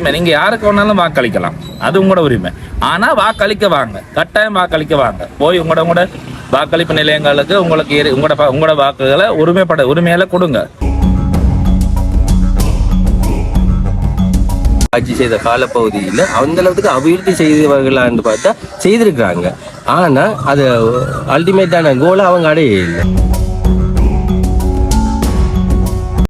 உரிமை. நீங்க யாருக்கு வேணாலும் வாக்களிக்கலாம், அது உங்களோட உரிமை. ஆனா வாக்களிக்க வாங்க, கட்டாயம் வாக்களிக்க வாங்க. போய் உங்களோட வாக்களிப்பு நிலையங்களுக்கு உங்களுக்கு உங்களோட வாக்குகளை உரிமையில கொடுங்க. ஆட்சி செய்த காலப்பகுதியில் அந்த அளவுக்கு அபிவிருத்தி செய்தவர்களான்னு பார்த்தா செய்திருக்கிறாங்க. ஆனால் அது அல்டிமேட்டான கோலை அவங்க அடைய இல்லை.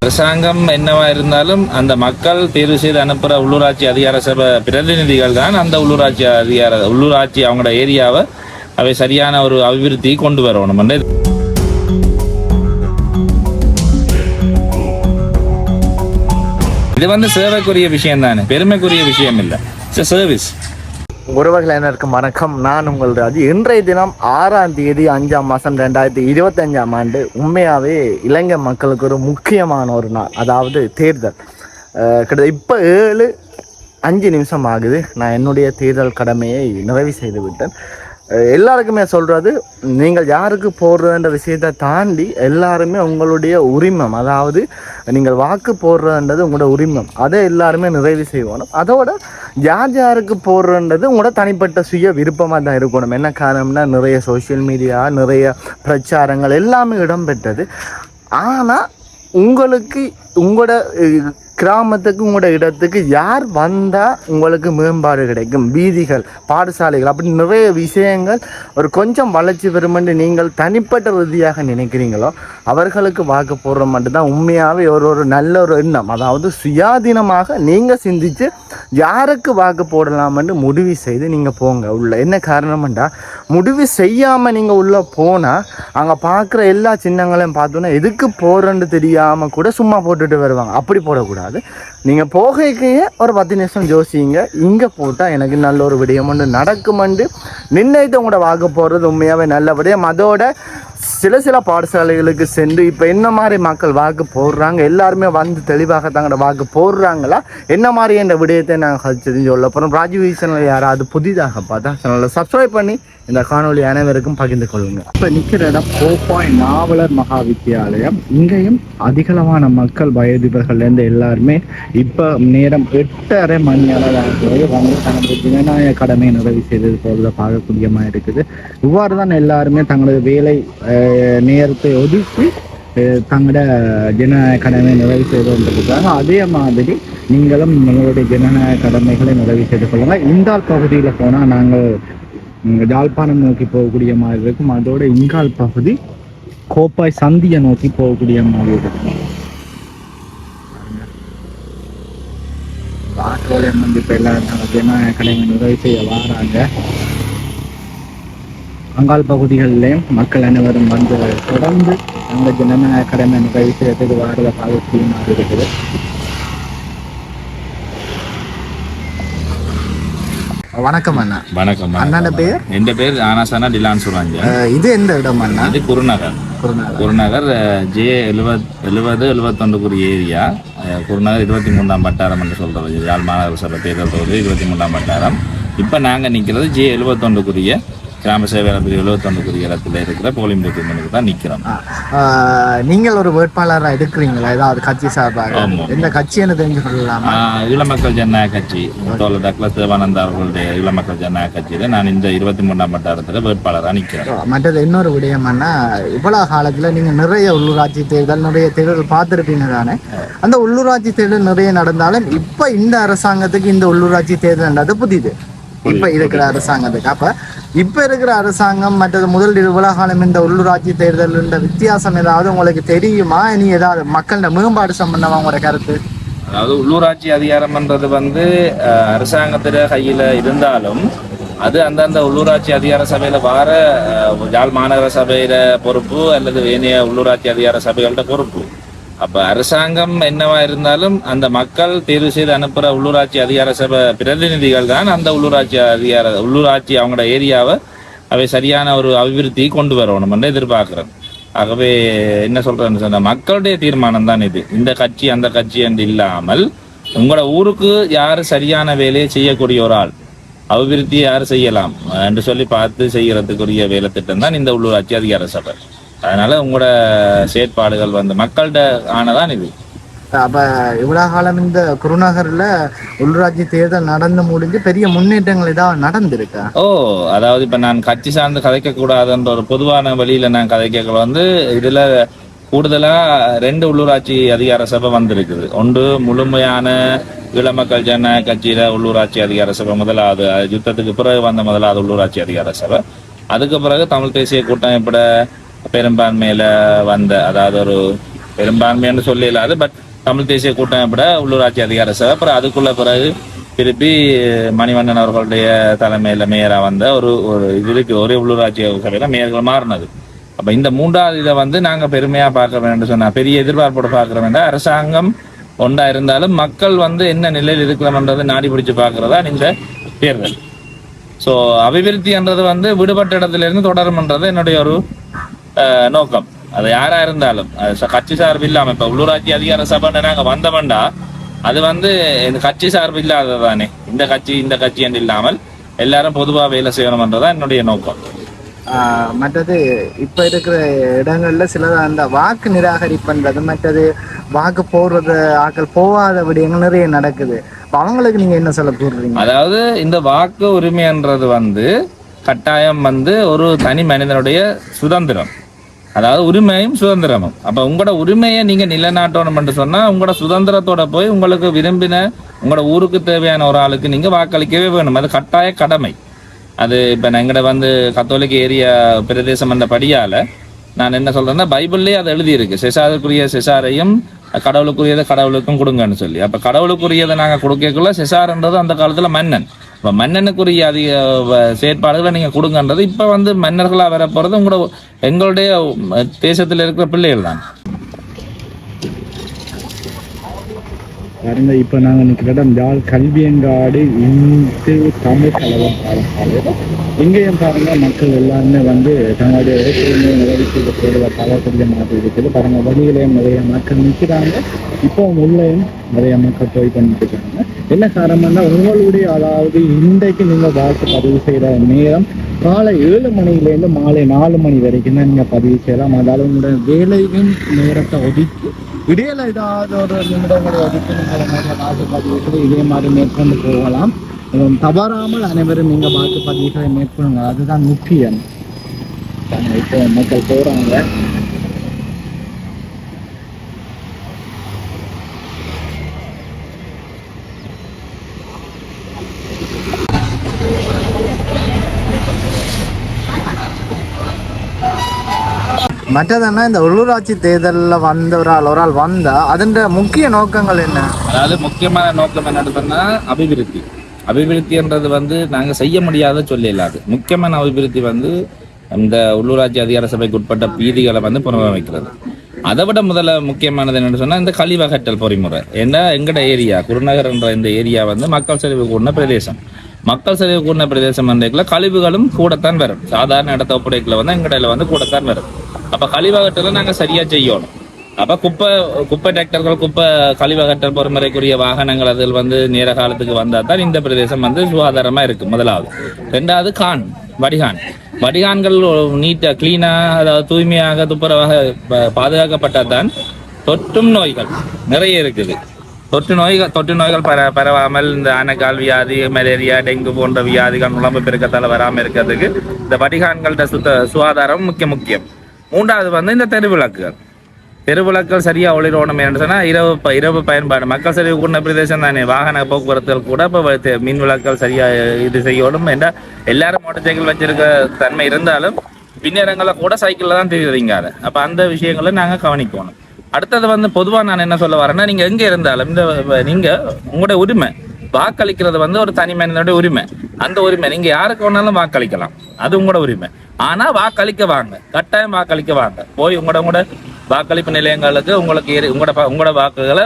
அரசாங்கம் என்னவா இருந்தாலும் அந்த மக்கள் தேர்வு செய்து அனுப்புகிற உள்ளூராட்சி அதிகார சபை பிரதிநிதிகள் தான் அந்த உள்ளூராட்சி அவங்களோட ஏரியாவை அவை சரியான ஒரு அபிவிருத்தி கொண்டு வரணும். இது சேவைக்குரிய விஷயம் தானே, பெருமைக்குரிய விஷயம் இல்லை, சர்வீஸ். உறவுகள் அனைவருக்கும் வணக்கம். நான் உங்கள் ராஜு. இன்றைய தினம் 6ஆம் தேதி 5ஆம் மாதம் 2025ஆம் ஆண்டு. உண்மையாகவே இலங்கை மக்களுக்கு ஒரு முக்கியமான ஒரு நாள், அதாவது தேர்தல். கிட்டத்தட்ட இப்போ 7:05 ஆகுது. நான் என்னுடைய தேர்தல் கடமையை நிறைவு செய்து விட்டேன். எல்லாருக்குமே சொல்கிறது, நீங்கள் யாருக்கு போடுறன்ற விஷயத்தை தாண்டி எல்லாருமே உங்களுடைய உரிமம், அதாவது நீங்கள் வாக்கு போடுறன்றது உங்களோட உரிமம், அதை எல்லாருமே நிறைவு செய்யணும். அதோட யாருக்கு போடுறன்றது உங்களோட தனிப்பட்ட சுய விருப்பமாக தான் இருக்கணும். என்ன காரணம்னா, நிறைய சோஷியல் மீடியா, நிறைய பிரச்சாரங்கள் எல்லாமே இடம்பெற்றது. ஆனால் உங்களுக்கு உங்களோட கிராமத்துக்கு, உங்களோட இடத்துக்கு யார் வந்தால் உங்களுக்கு மேம்பாடு கிடைக்கும், வீதிகள், பாடசாலைகள், அப்படி நிறைய விஷயங்கள் ஒரு கொஞ்சம் வளர்ச்சி பெறுமென்று நீங்கள் தனிப்பட்ட ரீதியாக நினைக்கிறீங்களோ அவர்களுக்கு வாக்கு போடுற மட்டும்தான் உண்மையாகவே ஒரு நல்ல ஒரு எண்ணம். அதாவது சுயாதீனமாக நீங்கள் சிந்தித்து யாருக்கு வாக்கு போடலாம்னு முடிவு செய்து நீங்கள் போங்க உள்ள. என்ன காரணம்டா, முடிவு செய்யாமல் நீங்கள் உள்ளே போனால் அங்கே பார்க்குற எல்லா சின்னங்களையும் பார்த்தோன்னா எதுக்கு போடுறேன்னு தெரியாமல் கூட சும்மா போட்டுட்டு வருவாங்க. அப்படி போடக்கூடாது. நீங்கள் போகைக்கையே ஒரு 10 நிமிஷம் யோசிங்க, இங்கே போட்டால் எனக்கு நல்ல ஒரு விடயம் ஒன்று நடக்குமென்று நிர்ணயித்து உங்களோட வாக்கு போடுறது உண்மையாகவே நல்ல விடயம். அதோட சில பாடசாலைகளுக்கு சென்று இப்போ என்ன மாதிரி மக்கள் வாக்கு போடுறாங்க, எல்லாருமே வந்து தெளிவாக தங்களோட வாக்கு போடுறாங்களா, என்ன மாதிரி என்ற விடயத்தை நாங்கள் கழிச்சதுன்னு சொல்ல போகிறோம். ராஜீவ் சேனல் யாராவது புதிதாக பார்த்தா சேனலை சப்ஸ்கிரைப் பண்ணி இந்த காணொலி அனைவருக்கும் பகிர்ந்து கொள்ளுங்க. இப்போ நிற்கிற இடம் 4 நாவலர் மகா வித்தியாலயம். இங்கேயும் அதிகளவான மக்கள், வயதிபர்கள்லேருந்து எல்லாருமே இப்போ நேரம் 8:30 மணி அளவாக வந்து தங்களது ஜனநாயக கடமையை நிறைவு செய்தது போல பார்க்கக்கூடியமாக இருக்குது. இவ்வாறு தான் எல்லாருமே தங்களது வேலை நேரத்தை ஒதுக்கி தங்களோட ஜனநாயக கடமையை நிறைவு செய்து கொண்டிருக்காங்க. அதே மாதிரி நீங்களும் உங்களுடைய ஜனநாயக கடமைகளை நிறைவு செய்து கொள்ளுங்கள். இந்தால் பகுதியில் போனால் நாங்கள் யாழ்ப்பாணம் நோக்கி போகக்கூடிய மாதிரி இருக்கும். அதோட இங்கால் பகுதி கோப்பாய் சந்தியை நோக்கி போகக்கூடிய மாதிரி இருக்கும். ஆட்டோலையும் வந்து இப்போ எல்லாரும் ஜனநாயக கடமை நிறைவு செய்ய வராங்க. அங்கால் பகுதிகளிலையும் மக்கள் அனைவரும் வந்து தொடர்ந்து அந்த ஜனநாயக கடமை நிறைவு செய்யறதுக்கு வாரத பார்க்கக்கூடியமாக இருக்குது. வணக்கம் அண்ணா. வணக்கம். அண்ணாண்ட பேர்? என் பேர் ஆனாசானா டிலான் சுராஞ்சா. இது எந்த இடம் அண்ணா? இது குருநகர் J70-71 ஏரியா. குருநகர் 23ஆம் வட்டாரம் என்று சொல்றது யாழ் மாநகர சபை தேர்தல் தொகுதி 23ஆம் வட்டாரம். இப்போ நாங்கள் நிற்கிறது J71 கிராம சேவை 71 இடத்துல இருக்கிற போலிங் பூத்துக்கு தான் நிற்கிறோம். நீங்கள் ஒரு வேட்பாளராக இருக்கிறீங்களா ஏதாவது கட்சி சார்பாக? எந்த கட்சின்னு தெரிஞ்சு கொள்ளலாமா? ஈழமக்கள் ஜனநாயக கட்சி, டக்ளஸ் தேவானந்தா அவர்களுடைய ஈழமக்கள் ஜனநாயக கட்சியில் நான் இந்த 23ஆம் வட்டாரத்தில் வேட்பாளராக நிற்கிறேன். மற்றது இன்னொரு விடயம்னா, இவ்வளவு காலத்தில் நீங்கள் நிறைய உள்ளூராட்சி தேர்தல், நிறைய தேர்தல் பார்த்துருப்பீங்க தானே. அந்த உள்ளூராட்சி தேர்தல் நிறைய நடந்தாலும் இப்போ இந்த அரசாங்கத்துக்கு இந்த உள்ளூராட்சி தேர்தல்ன்றது புதிது. இப்ப இருக்கிற அரசாங்கத்துக்கு அப்ப இப்ப இருக்கிற அரசாங்கம் மற்றது முதல் உலகாலம் இந்த உள்ளூராட்சி தேர்தல் வித்தியாசம் ஏதாவது உங்களுக்கு தெரியுமா? நீ ஏதாவது மக்களோட மேம்பாடு சம்பந்தமா உங்களோட கருத்து? அதாவது உள்ளூராட்சி அதிகாரம்ன்றது அரசாங்கத்திட கையில இருந்தாலும் அது அந்தந்த உள்ளூராட்சி அதிகார சபையில வார யாழ் மாநகர சபையில பொறுப்பு அல்லது ஏனைய உள்ளூராட்சி அதிகார சபைகளோட பொறுப்பு. அப்ப அரசாங்கம் என்னவா இருந்தாலும் அந்த மக்கள் தேர்வு செய்து அனுப்புற உள்ளூராட்சி அதிகார சபை பிரதிநிதிகள் தான் அந்த உள்ளூராட்சி அவங்களோட ஏரியாவை அவை சரியான ஒரு அபிவிருத்தி கொண்டு வரணும் என்று எதிர்பார்க்கிறேன். ஆகவே என்ன சொல்றேன்னு சொன்ன, மக்களுடைய தீர்மானம் தான் இது. இந்த கட்சி அந்த கட்சி என்று இல்லாமல் உங்களோட ஊருக்கு யாரு சரியான வேலையை செய்யக்கூடிய ஒரு ஆள், அபிவிருத்தி யார் செய்யலாம் என்று சொல்லி பார்த்து செய்யறதுக்குரிய வேலை திட்டம் தான் இந்த உள்ளூராட்சி அதிகார சபை. அதனால உங்களோட செயற்பாடுகள் மக்கள்கிட்ட ஆனதான் இது. அப்போ இவ்வளோ காலம் இந்த குருநகரில் உள்ளூராட்சி தேர்தல் நடந்து முடிஞ்சு பெரிய முன்னேற்றங்கள் ஏதாவது நடந்திருக்கா? ஓ, அதாவது இப்போ நான் கட்சி சார்ந்து கதைக்கக்கூடாதுன்ற ஒரு பொதுவான வழியில் நான் கதைக்க வந்து இதில் கூடுதலாக 2 உள்ளூராட்சி அதிகார சபை வந்திருக்குது. ஒன்று முழுமையான ஈழமக்கள் ஜனநாயக கட்சியில் உள்ளூராட்சி அதிகார சபை, முதலாவது யுத்தத்துக்கு பிறகு வந்த முதலாவது உள்ளூராட்சி அதிகார சபை. அதுக்கு பிறகு தமிழ் தேசிய கூட்டமைப்போட பெரும்பான்மையில் வந்த, அதாவது ஒரு பெரும்பான்மைன்னு சொல்ல இல்லாது, பட் தமிழ் தேசிய கூட்டமைப்போட உள்ளூராட்சி அதிகார சபை. அப்புறம் அதுக்குள்ள பிறகு திருப்பி மணிவண்ணன் அவர்களுடைய தலைமையில் மேயராக வந்த ஒரு இதுக்கு ஒரே உள்ளூராட்சி சபையில் மேயர்கள் மாறினது. அப்போ இந்த 3வது இதை வந்து நாங்கள் பெருமையாக பார்க்க வேண்டும் சொன்னால், பெரிய எதிர்பார்ப்போடு பார்க்குற வேண்டாம். அரசாங்கம் ஒன்றா இருந்தாலும் மக்கள் வந்து என்ன நிலையில் இருக்கிறோம்ன்றது நாடி பிடிச்சு பார்க்குறதா இந்த தேர்தல். ஸோ அபிவிருத்தின்றது வந்து விடுபட்ட இடத்துலேருந்து தொடரும்ன்றது என்னுடைய ஒரு நோக்கம். அது யாராக இருந்தாலும் கட்சி சார்பு இல்லாமல், இப்போ உள்ளூராட்சி அதிகார சபைன்னு நாங்கள் வந்தோம்டா அது வந்து இந்த கட்சி சார்பு இல்லாதது தானே. இந்த கட்சி என்று இல்லாமல் எல்லாரும் பொதுவாக வேலை செய்யணும்ன்றதான் என்னுடைய நோக்கம். மற்றது இப்போ இருக்கிற இடங்கள்ல சிலது அந்த வாக்கு நிராகரிப்புன்றது, மற்றது வாக்கு போடுறது ஆக்கள் போகாத விடயங்கள் நிறைய நடக்குது. இப்போ அவங்களுக்கு நீங்க என்ன சொல்ல போடுறீங்க? அதாவது இந்த வாக்கு உரிமைன்றது வந்து கட்டாயம் வந்து ஒரு தனி மனிதனுடைய சுதந்திரம், அதாவது உரிமையும் சுதந்திரமும். அப்போ உங்களோட உரிமையை நீங்கள் நிலைநாட்டணும் சொன்னால் உங்களோட சுதந்திரத்தோட போய் உங்களுக்கு விரும்பின உங்களோட ஊருக்கு தேவையான ஒரு ஆளுக்கு நீங்கள் வாக்களிக்கவே வேணும். அது கட்டாய கடமை. அது இப்போ எங்கட வந்து கத்தோலிக்க ஏரியா பிரதேசம் என்ற படியால் நான் என்ன சொல்கிறேன்னா, பைபிள்லேயே அது எழுதியிருக்கு, செசாருக்குரிய செசாரையும் கடவுளுக்குரியதை கடவுளுக்கும் கொடுங்கன்னு சொல்லி. அப்போ கடவுளுக்குரியதை நாங்கள் கொடுக்கக்குள்ள செசார்ன்றது அந்த காலத்தில் மன்னன். இப்போ மன்னனுக்குரிய அதிக செயற்பாடுகளை நீங்கள் கொடுங்கன்றது இப்போ வந்து மன்னர்களாக வர போகிறது எங்களுடைய தேசத்தில் இருக்கிற பிள்ளைகள் தான். பாருங்க, இப்போ நாங்கள் நிற்கிற இடம் யாழ் கல்வியங்காடு இந்து தமிழ் கலவரம் பாடசாலை. இங்கேயும் பாருங்க மக்கள் எல்லாருமே வந்து தங்களுடைய நிறைவேற்ற பலக்கூடிய மாதிரி இருக்குது. பாருங்க, வழியிலையும் நிறைய மக்கள் நிற்கிறாங்க. இப்போ உள்ளேயும் நிறைய மக்கள் போய் பண்ணிட்டு இருக்காங்க. என்ன காரணம்னா, உங்களுடைய அதாவது இன்றைக்கு நீங்கள் வாக்கு பதிவு செய்கிற நேரம் காலை 7 மணிலேருந்து மாலை 4 மணி வரைக்கும் தான் நீங்கள் பதிவு செய்யலாம். அதாவது உங்களுடைய வேலையின் நேரத்தை ஒதுக்கி இடையில ஏதாவது ஒரு நிமிடங்களை ஒதுக்கி நீங்கள் வாக்கு பதிவுகளை இதே மாதிரி மேற்கொண்டு போகலாம். தவறாமல் அனைவரும் நீங்கள் வாக்கு பதிவுகளை மேற்கொள்ளுங்க, அதுதான் முக்கியம். இப்போ மக்கள் போகிறாங்க. மற்றதுன்னா இந்த உள்ளூராட்சி தேர்தலில் ஒரு ஆள் வந்தா அதன் முக்கிய நோக்கங்கள் என்ன? அதாவது முக்கியமான நோக்கம் என்னன்னு சொன்னால் அபிவிருத்தின்றது வந்து நாங்கள் செய்ய முடியாத சொல்ல இல்லாது. முக்கியமான அபிவிருத்தி வந்து இந்த உள்ளூராட்சி அதிகார சபைக்கு உட்பட்ட வீதிகளை வந்து புனரமைக்கிறது. அதை விட முதல்ல முக்கியமானது என்னென்னு சொன்னால் இந்த கழிவகற்றல் பொறிமுறை. ஏன்னா எங்கட ஏரியா குருநகர் என்ற இந்த ஏரியா வந்து மக்கள் செறிவு கூடின பிரதேசம். மக்கள் செறிவு கூடின பிரதேசம் என்றைக்குள்ள கழிவுகளும் கூடத்தான் வரும். சாதாரண இடத்த ஒப்படைக்கில் வந்து எங்கடையில் வந்து கூடத்தான் வரும். அப்போ கழிவகற்றலை நாங்கள் சரியாக செய்யணும். அப்போ குப்பை டிராக்டர்கள் கழிவகற்றல் பொறுமுறைக்குரிய வாகனங்கள் அதில் வந்து நேர காலத்துக்கு வந்தால் தான் இந்த பிரதேசம் வந்து சுகாதாரமாக இருக்குது. முதலாவது. 2வது வடிகான்கள் நீட்டாக கிளீனாக, அதாவது தூய்மையாக துப்புரவாக பாதுகாக்கப்பட்டால் தான் தொற்றும் நோய்கள் நிறைய இருக்குது. தொற்று நோய்கள் பரவாமல் இந்த ஆனைக்கால் வியாதி, மலேரியா, டெங்கு போன்ற வியாதிகள் உடம்பு பெருக்கத்தால் வராமல் இருக்கிறதுக்கு இந்த வடிகான்களோட சுகாதாரம் முக்கியம். 3வது வந்து இந்த தெருவிளக்குகள் சரியாக ஒளிரணும் என்று சொன்னால் இரவு பயன்பாடு. மக்கள் சரிவு கூடின பிரதேசம் தானே, வாகன போக்குவரத்துகள் கூட இப்போ மின் விளக்குகள் சரியாக இது செய்யணும் என்றால் எல்லாரும் மோட்டர் சைக்கிள் வச்சிருக்க தன்மை இருந்தாலும் பின்னேரங்களில் கூட சைக்கிளில் தான் தெரியுறீங்க. அப்போ அந்த விஷயங்களை நாங்கள் கவனிக்கணும். அடுத்தது வந்து பொதுவாக நான் என்ன சொல்ல வரேன்னா, நீங்கள் எங்கே இருந்தாலும் நீங்கள் உங்களுடைய உரிமை வாக்களிக்கிறது வந்து ஒரு தனி மனிதனுடைய உரிமை. அந்த உரிமை நீங்கள் யாருக்கு வேணாலும் வாக்களிக்கலாம், அது உங்களோட உரிமை. ஆனால் வாக்களிக்க வாங்க, கட்டாயம் வாக்களிக்க வாங்க. போய் உங்களோட வாக்களிப்பு நிலையங்களுக்கு உங்களோட வாக்குகளை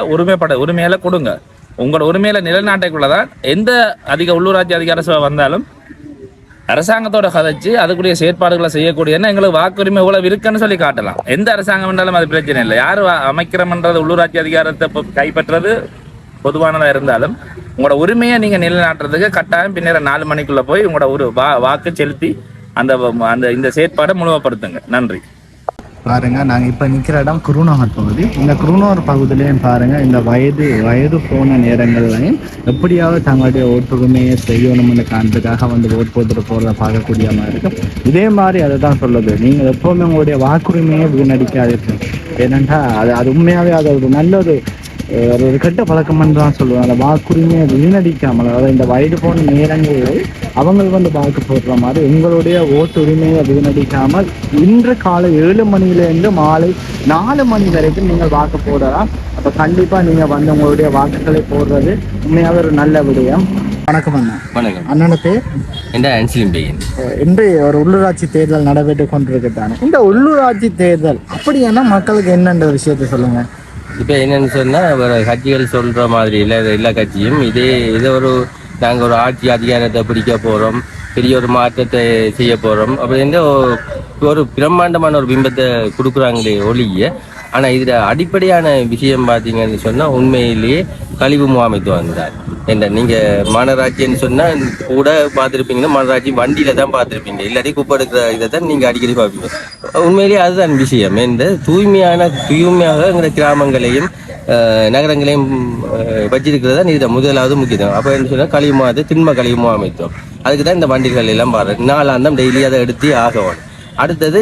உரிமையில கொடுங்க. உங்களோட உரிமையில நிலைநாட்டைக்குள்ளதான் எந்த உள்ளூராட்சி அதிகார சபை வந்தாலும் அரசாங்கத்தோட கதைச்சு அதுக்குரிய செயற்பாடுகளை செய்யக்கூடியன்னா எங்களுக்கு வாக்குரிமை இவ்வளவு இருக்குன்னு சொல்லி காட்டலாம். எந்த அரசாங்கம் வந்தாலும் அது பிரச்சனை இல்லை. யார் அமைக்கிறோம்ன்றது உள்ளூராட்சி அதிகாரத்தை கைப்பற்றது பொதுவானதாக இருந்தாலும் உங்களோட உரிமையை நீங்கள் நிலைநாட்டுறதுக்கு கட்டாயம் பின்னர் 4 மணிக்குள்ள போய் உங்களோட வாக்கு செலுத்தி அந்த இந்த செயற்பாடை முழுமைப்படுத்துங்க. நன்றி. பாருங்க நாங்கள் இப்போ நிற்கிற இடம் குருநகர் பகுதி. இந்த குருநகர் பகுதியிலையும் பாருங்க இந்த வயது போன நேரங்கள்லையும் எப்படியாவது தங்களுடைய ஓட்டுரிமையை செய்யணும்னு காரணத்துக்காக வந்து ஓட் போட்டுட்டு போகிறத பார்க்கக்கூடிய மாதிரி இருக்கும். இதே மாதிரி அதை தான் சொல்லுது, நீங்கள் எப்போவுமே உங்களுடைய வாக்குரிமையை வீணடிக்காதீர்கள். ஏனென்றா அது உண்மையாகவே அது ஒரு நல்ல ஒரு கெட்ட பழக்கம்னு தான் சொல்லுவேன். அந்த வாக்குரிமையை வீணடிக்காமல், அதாவது இந்த வயது போன நேரங்களில் அவங்க வந்து வாக்கு போடுற மாதிரி உங்களுடைய ஓட்டு உரிமையை வீணடிக்காமல் இன்று காலை 7 மணியிலேருந்து மாலை 4 மணி வரைக்கும் நீங்கள் வாக்கு போடலாம். அப்போ கண்டிப்பாக நீங்கள் வந்து உங்களுடைய வாக்குகளை போடுறது உண்மையாகவே ஒரு நல்ல விடயம். வணக்கம் அண்ணா. வணக்கம். அண்ணனோட பேர் என்ன அன்சிலிம் பெயின். இன்று ஒரு உள்ளூராட்சி தேர்தல் நடைபெற்று கொண்டிருக்கட்டான இந்த உள்ளூராட்சி தேர்தல் அப்படின்னா மக்களுக்கு என்னென்ற விஷயத்தை சொல்லுங்க. இப்போ என்னன்னு சொன்னால் ஒரு கட்சிகள் சொல்கிற மாதிரி இல்லை, எல்லா கட்சியும் இதை நாங்கள் ஒரு ஆட்சி அதிகாரத்தை பிடிக்க போகிறோம், பெரிய ஒரு மாற்றத்தை செய்ய போகிறோம் அப்படின்னு ஒரு பிரம்மாண்டமான ஒரு பிம்பத்தை கொடுக்குறாங்களே ஒழிய, ஆனால் இதில் அடிப்படையான விஷயம் பார்த்தீங்கன்னு சொன்னால் உண்மையிலேயே கழிவு முகாமைத்துவம் தான். என்ன நீங்கள் மாநகராட்சின்னு சொன்னால் கூட பார்த்துருப்பீங்கன்னா மாநகராட்சி வண்டியில் தான் பார்த்துருப்பீங்க, இல்லாட்டி குப்பை எடுக்கிற இதை தான் நீங்கள் அடிக்கடி பார்ப்பீங்க. உண்மையிலேயே அதுதான் விஷயம். இந்த தூய்மையாக எங்கள் கிராமங்களையும் நகரங்களையும் வச்சிருக்கிறது தான் இதில் முதலாவது முக்கியம். அப்போ என்ன சொன்னால் கழிவு திண்ம கழிவு முகாமைத்துவம், அதுக்கு தான் இந்த வண்டிகள் எல்லாம் பாரு 4 ஆந்தம் டெய்லி அதை எடுத்து ஆகணும். அடுத்தது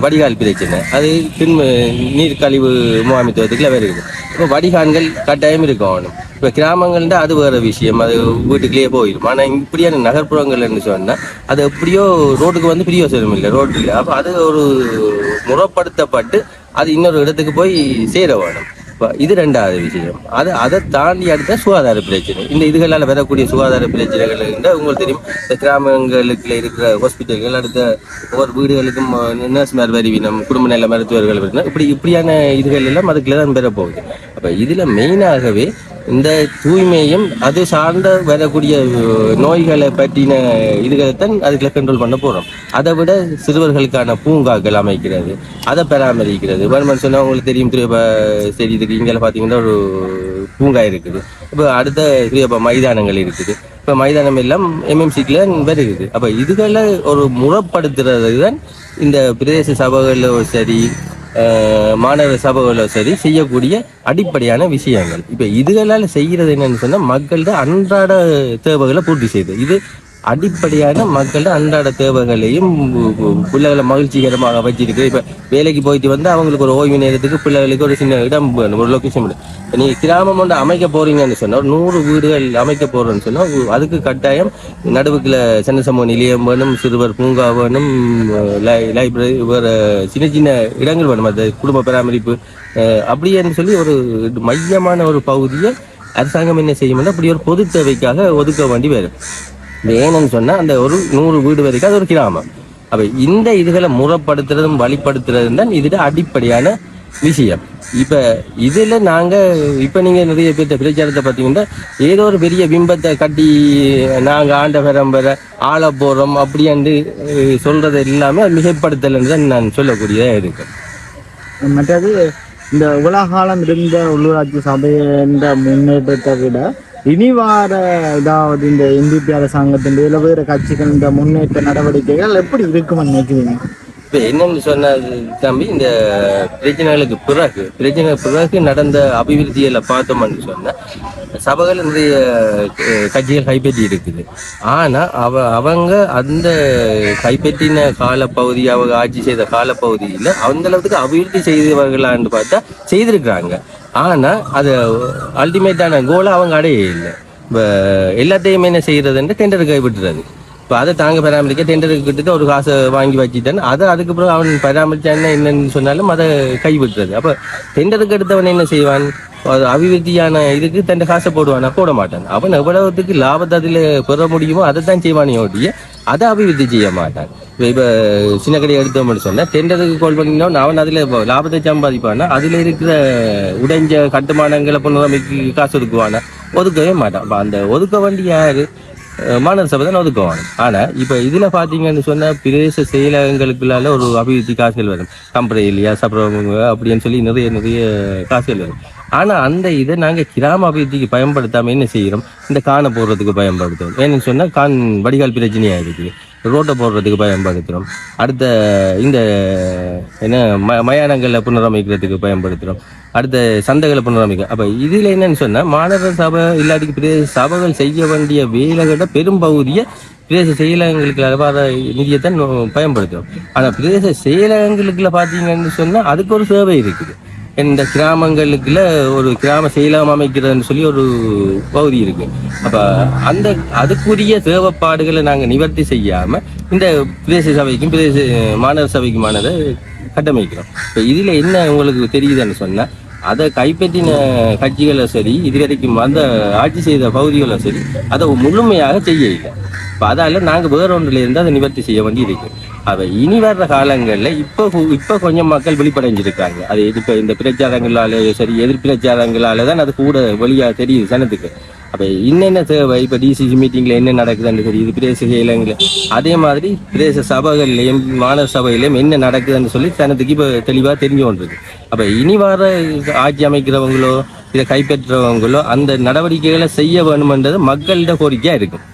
வடிகால் பிரச்சனை, அது நீர் கழிவு முகாமைத்துவத்துக்குள்ள வருது. இப்போ வடிகான்கள் கட்டாயம் இருக்கணும். இப்போ கிராமங்கள்னா அது வேறு விஷயம், அது வீட்டுக்குள்ளேயே போயிடும். ஆனால் இப்படியான நகர்ப்புறங்கள்னு சொன்னால் அது எப்படியோ ரோட்டுக்கு வந்து பிரயோசனம் இல்லை, ரோட்டில். அப்போ அது ஒரு முறைப்படுத்தப்பட்டு அது இன்னொரு இடத்துக்கு போய் சேர வேணும். இது 2வது விஷயம். அதை தாண்டி அடுத்த சுகாதார பிரச்சனை. இந்த இதுகளால் வரக்கூடிய சுகாதார பிரச்சனைகள் உங்களுக்கு தெரியும். இந்த கிராமங்களுக்கு இருக்கிற ஹாஸ்பிட்டல்கள், அடுத்த ஒவ்வொரு வீடுகளுக்கும் நர்ஸ்மார் வருவினம், குடும்ப நல மருத்துவர்கள் வருவினம், இப்படியான இதுகள் எல்லாம் அதுக்குள்ள தான் பெற போகுது. அப்போ இதில் மெயினாகவே இந்த தூய்மையும் அது சார்ந்த வரக்கூடிய நோய்களை பற்றின இதுகளைத்தான் அதுக்குள்ள கண்ட்ரோல் பண்ண போகிறோம். அதை விட சிறுவர்களுக்கான பூங்காக்கள் அமைக்கிறது, அதை பராமரிக்கிறது. வருமானம் சொன்னால் உங்களுக்கு தெரியும், சரி இதுக்கு இங்கே பார்த்தீங்கன்னா ஒரு பூங்கா இருக்குது. இப்போ அடுத்த மைதானங்கள் இருக்குது. இப்போ மைதானம் எல்லாம் எம்எம்சிக்குள்ள வருகிறது. அப்போ இதுகளை ஒரு முறைப்படுத்துறது தான் இந்த பிரதேச சபைகளில் சரி மாநகர சபைகளோ சரி செய்யக்கூடிய அடிப்படையான விஷயங்கள். இப்போ இதுகளால் செய்கிறது என்னன்னு சொன்னால் மக்கள்கிட்ட அன்றாட தேவைகளை பூர்த்தி செய்யுது. இது அடிப்படையான மக்கள்கிட்ட அன்றாட தேவைகளையும் பிள்ளைகளை மகிழ்ச்சிகரமாக வச்சிருக்கு. இப்போ வேலைக்கு போயிட்டு வந்து அவங்களுக்கு ஒரு ஓய்வு நேரத்துக்கு பிள்ளைகளுக்கு ஒரு சின்ன இடம் வேணும், ஒரு லொக்கேஷன் வேணும். நீங்கள் கிராமம் ஒன்று அமைக்க போறீங்கன்னு சொன்னால், ஒரு 100 வீடுகள் அமைக்க போறோன்னு சொன்னால் அதுக்கு கட்டாயம் நடுவுக்குள்ள சின்ன சமூக நிலையம் வேணும், சிறுவர் பூங்கா வேணும், லைப்ரரி, வேறு சின்ன சின்ன இடங்கள் வேணும், அது குடும்ப பராமரிப்பு அப்படின்னு சொல்லி ஒரு மையமான ஒரு பகுதியை அரசாங்கம் என்ன செய்யும்னா அப்படி ஒரு பொது தேவைக்காக ஒதுக்க வேண்டி வரும். வேணும்னு சொன்னால் அந்த ஒரு 100 வீடு வரைக்கும் அது ஒரு கிராமம். அப்போ இந்த இதுகளை முறைப்படுத்துறதும் வழிப்படுத்துறதும் தான் இதில் அடிப்படையான விஷயம். இப்போ இதில் இப்போ நீங்கள் நிறைய பேர்த்த பிரச்சாரத்தை பார்த்தீங்கன்னா ஏதோ ஒரு பெரிய பிம்பத்தை கட்டி நாங்கள் ஆண்ட பெற ஆள போகிறோம் அப்படின்ட்டு சொல்கிறது எல்லாமே மிகைப்படுத்தலைன்னு தான் நான் சொல்லக்கூடியதாக இருக்கேன். மற்றது இந்த உலகாலம் இருந்த உள்ளூராட்சி சபையின் முன்னேற்றத்தை விட இனி வார ஏதாவது இந்த NDP அரசாங்கத்தின் வேறு கட்சிகள் இந்த முன்னேற்ற நடவடிக்கைகள் எப்படி இருக்குமென்னு நினைக்கிறீங்க? இப்போ என்னன்னு சொன்னால் தம்பி, இந்த பிரச்சனைகளுக்கு பிறகு நடந்த அபிவிருத்திகளை பார்த்தோம்னு சொன்னால் சபைகள் நிறைய கட்சிகள் கைப்பற்றி இருக்குது. ஆனால் அவங்க அந்த கைப்பற்றின காலப்பகுதி, அவங்க ஆட்சி செய்த காலப்பகுதியில் அந்த அளவுக்கு அபிவிருத்தி செய்தவர்களான்னு பார்த்தா செய்திருக்கிறாங்க. ஆனால் அது அல்டிமேட்டான கோலை அவங்க அடைய இல்லை. இப்போ எல்லாத்தையுமே என்ன செய்யறதுன்ற டெண்டருக்கு கைவிட்டுறது. இப்போ அதை தாங்க பராமரிக்க டெண்டருக்கு கிட்ட ஒரு காசை வாங்கி வச்சுட்டான்னு அதுக்கு பிறகு அவன் பராமரிச்சான்னு என்னன்னு சொன்னாலும் அதை கைவிட்டுறது. அப்போ டெண்டருக்கு எடுத்தவன் என்ன செய்வான்? அது அபிவிருத்தியான இதுக்கு தன் காசை போடுவானா? போட மாட்டான். அவன் எவ்வளவுக்கு லாபத்தை அதில் பெற முடியுமோ அதை தான் செய்வானே ஒட்டிய அதை அபிவிருத்தி செய்ய மாட்டான். இப்போ சின்ன கடையை எடுத்தோம்னு சொன்னால் டெண்டருக்கு கால் பண்ணினோம், அவன் அதில் லாபத்தை சம்பாதிப்பானா? அதில் இருக்கிற உடைஞ்ச கட்டுமானங்களை புனரமைக்கு காசு ஒதுக்குவானா? ஒதுக்கவே மாட்டான். அப்போ அந்த ஒதுக்க வேண்டி யாரு? மாநகர சபை தான் ஒதுக்குவாங்க. ஆனால் இப்போ இதில் பார்த்தீங்கன்னு சொன்னால் பிரதேச செயலகங்களுக்குள்ளால ஒரு அபிவிருத்தி காசுகள் வரும், கம்பெனி இல்லையா சப்ரவங்க அப்படின்னு சொல்லி நிறைய காசுகள் வரும். ஆனால் அந்த இதை நாங்கள் கிராம அபிவிருத்திக்கு பயன்படுத்தாமல் என்ன செய்கிறோம்? இந்த காணை போடுறதுக்கு பயன்படுத்துவோம். ஏன்னு சொன்னால் வடிகால் பிரச்சனையாக இருக்குது. ரோட்டை போடுறதுக்கு பயன்படுத்துகிறோம். அடுத்த இந்த என்ன மயானங்களை புனரமைக்கிறதுக்கு பயன்படுத்துகிறோம். அடுத்த சந்தைகளை புனரமைக்க. அப்போ இதில் என்னன்னு சொன்னால் மாநகர சபை இல்லாட்டிக்கு பிரதேச சபைகள் செய்ய வேண்டிய வேலைகளை பெரும்பகுதியை பிரதேச செயலகங்களுக்கு வர நிதியத்தை பயன்படுத்துகிறோம். ஆனால் பிரதேச செயலகங்களுக்குள்ள பார்த்தீங்கன்னு சொன்னால் அதுக்கு ஒரு சேவை இருக்குது. இந்த கிராமங்களுக்குள்ள ஒரு கிராம செயலகம் அமைக்கிறதுன்னு சொல்லி ஒரு பகுதி இருக்கு. அப்ப அதுக்குரிய தேவைப்பாடுகளை நாங்க நிவர்த்தி செய்யாம இந்த பிரதேச சபைக்கும் பிரதேச மாநகர சபைக்குமானதை கட்டமைக்கிறோம். இப்ப இதுல என்ன உங்களுக்கு தெரியுதுன்னு சொன்னா அதை கைப்பற்றின கட்சிகளும் சரி, இதுவரைக்கும் அந்த ஆட்சி செய்த பகுதிகளும் சரி அதை முழுமையாக செய்ய இல்லை. இப்போ அதால நாங்கள் வேற ஒன்றில் இருந்து அதை நிவர்த்தி செய்ய வேண்டி இருக்கு. அதை இனி வர்ற காலங்களில் இப்போ கொஞ்சம் மக்கள் விழிப்படைஞ்சிருக்காங்க. அது இப்போ இந்த பிரச்சாரங்களால சரி, எதிர் பிரச்சாரங்களால தான் அது கூட வழியாக தெரியுது சனத்துக்கு. அப்போ என்னென்ன தேவை, இப்போ டிசிசி மீட்டிங்கில் என்ன நடக்குதுன்னு தெரியுது, பிரதேச செயலகங்கள் அதே மாதிரி பிரதேச சபைகள்லையும் மாநகர சபையிலையும் என்ன நடக்குதுன்னு சொல்லி சனத்துக்கு இப்போ தெளிவாக தெரிஞ்சு கொண்டிருக்கு. அப்போ இனி வர ஆட்சி அமைக்கிறவங்களோ இதை கைப்பற்றவங்களோ அந்த நடவடிக்கைகளை செய்ய வேணுமென்றது மக்களிட கோரிக்கையாக இருக்கும்.